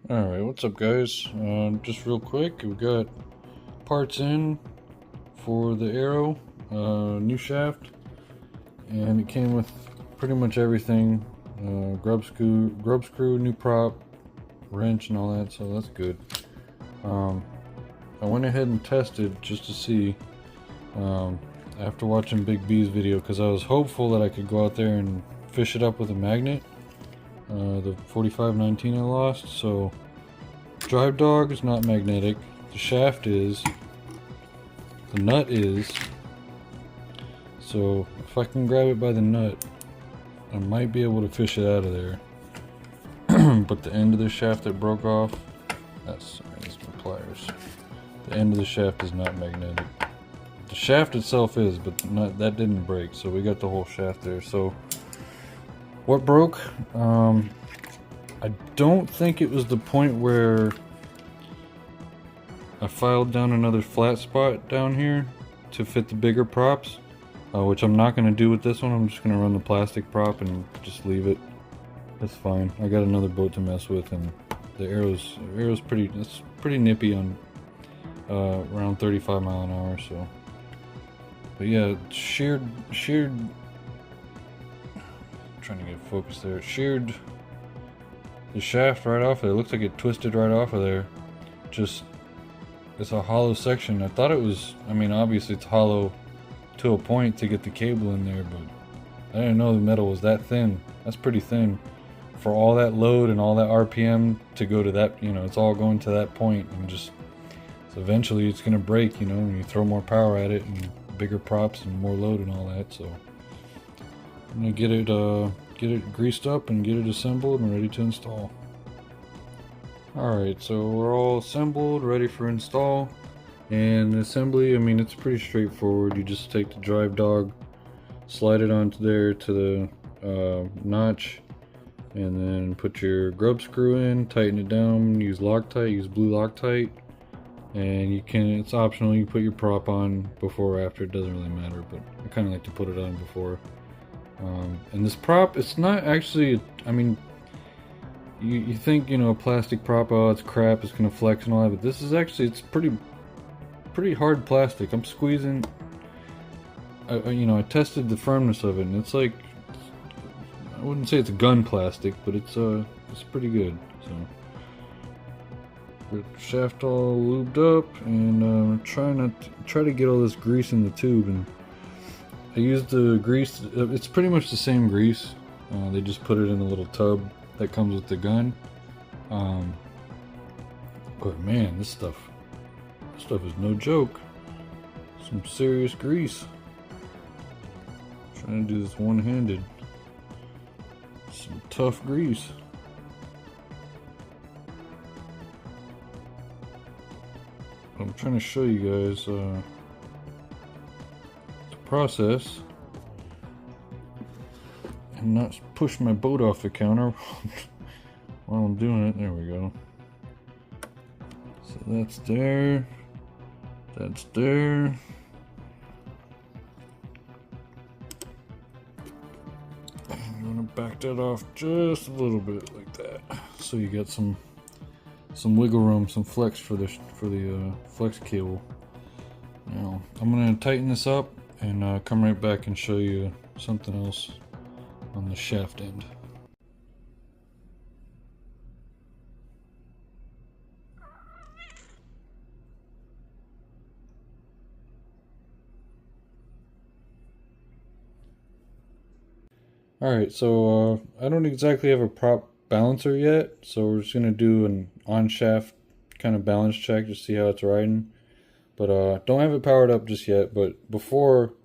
Alright, what's up guys? Just real quick, we got parts in for the arrow, new shaft, and it came with pretty much everything, grub screw, new prop, wrench and all that, so that's good. I went ahead and tested just to see, after watching Big B's video, because I was hopeful that I could go out there and fish it up with a magnet. The 4519 I lost, so drive dog is not magnetic, the shaft is, the nut is, so if I can grab it by the nut I might be able to fish it out of there. But the end of the shaft that broke off, that's my pliers, the end of the shaft is not magnetic. The shaft itself is, but that didn't break, so we got the whole shaft there. So what broke? I don't think it was the point where I filed down another flat spot down here to fit the bigger props, which I'm not going to do with this one. I'm just going to run the plastic prop and just leave it. That's fine. I got another boat to mess with, and the arrow's pretty nippy on around 35 mile an hour. So, but yeah, sheared. Trying to get focused there. It sheared the shaft right off of it. It looks like it twisted right off of there. Just, it's a hollow section. I thought it was, I mean, obviously it's hollow to a point to get the cable in there, but I didn't know the metal was that thin. That's pretty thin for all that load and all that RPM to go to that, you know, it's all going to that point, and just, so eventually it's gonna break, you know, and you throw more power at it and bigger props and more load and all that. So I'm gonna get it greased up and get it assembled and ready to install. Alright, so we're all assembled, ready for install. And the assembly, I mean, it's pretty straightforward. You just take the drive dog, slide it onto there to the notch, and then put your grub screw in, tighten it down, use Loctite, use blue Loctite. And you can, it's optional, you put your prop on before or after, it doesn't really matter, but I kind of like to put it on before. And this prop, it's not actually, I mean, you think, you know, a plastic prop, oh, it's crap, it's gonna flex and all that, but this is actually, it's pretty hard plastic. I'm squeezing, you know, I tested the firmness of it, and it's like, I wouldn't say it's gun plastic, but it's pretty good. So the shaft all lubed up, and try to get all this grease in the tube, and I used the grease, it's pretty much the same grease, they just put it in a little tub that comes with the gun. But man, this stuff is no joke. Some serious grease. Trying to do this one-handed. Some tough grease. I'm trying to show you guys the process and not push my boat off the counter while I'm doing it. There we go. So that's there. That's there. I'm gonna back that off just a little bit like that, so you get some wiggle room, some flex for the flex cable. Now I'm gonna tighten this up and come right back and show you something else on the shaft end. Alright, so I don't exactly have a prop balancer yet, so we're just going to do an on-shaft kind of balance check to see how it's riding. But don't have it powered up just yet, but before,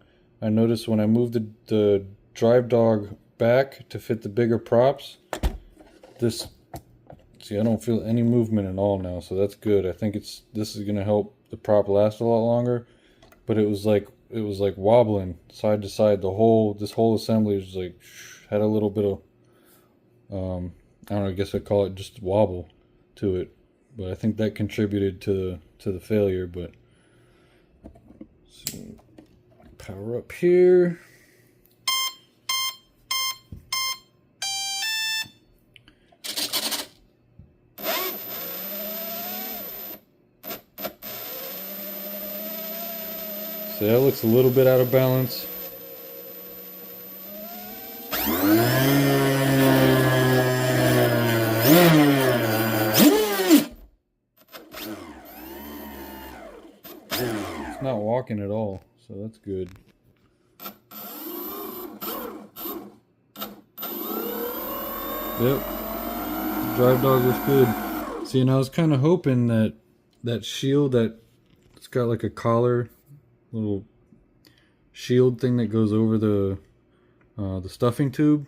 I noticed when I moved the drive dog back to fit the bigger props, see, I don't feel any movement at all now, so that's good. I think this is going to help the prop last a lot longer, but it was like wobbling side to side. This whole assembly was like, had a little bit of, I don't know, I guess I'd call it just wobble to it, but I think that contributed to the failure. But so, power up here. So that looks a little bit out of balance. It's not walking at all, so that's good. Yep, drive dog was good. See, and I was kind of hoping that that shield, that it's got like a collar, little shield thing that goes over the stuffing tube.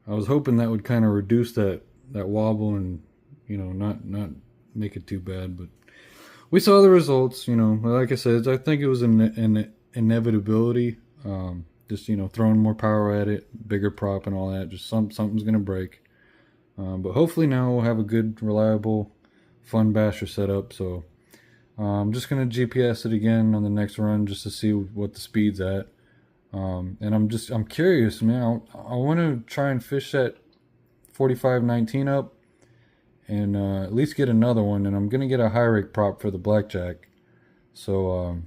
I was hoping that would kind of reduce that wobble and, you know, not make it too bad. But we saw the results. You know, like I said, I think it was an inevitability. Just, you know, throwing more power at it, bigger prop and all that. Just something's gonna break. But hopefully now we'll have a good, reliable, fun basher setup. So I'm just gonna GPS it again on the next run just to see what the speed's at. And I'm curious, man. I want to try and fish that 45-19 up, and at least get another one. And I'm gonna get a high rake prop for the blackjack. So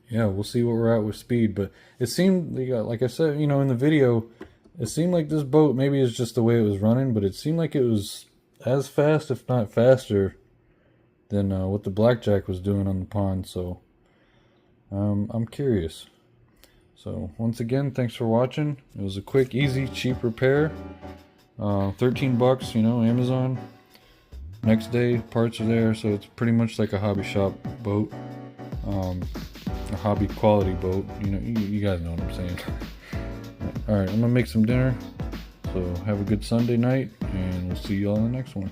yeah, we'll see what we're at with speed. But it seemed, like I said, you know, in the video, it seemed like this boat, maybe it's just the way it was running, but it seemed like it was as fast, if not faster, than what the blackjack was doing on the pond. So I'm curious. So once again, thanks for watching. It was a quick, easy, cheap repair. 13 bucks, you know, Amazon. Next day, parts are there, so it's pretty much like a hobby shop boat. A hobby quality boat. You know, you guys know what I'm saying. Alright, I'm gonna make some dinner. So have a good Sunday night, and we'll see you all in the next one.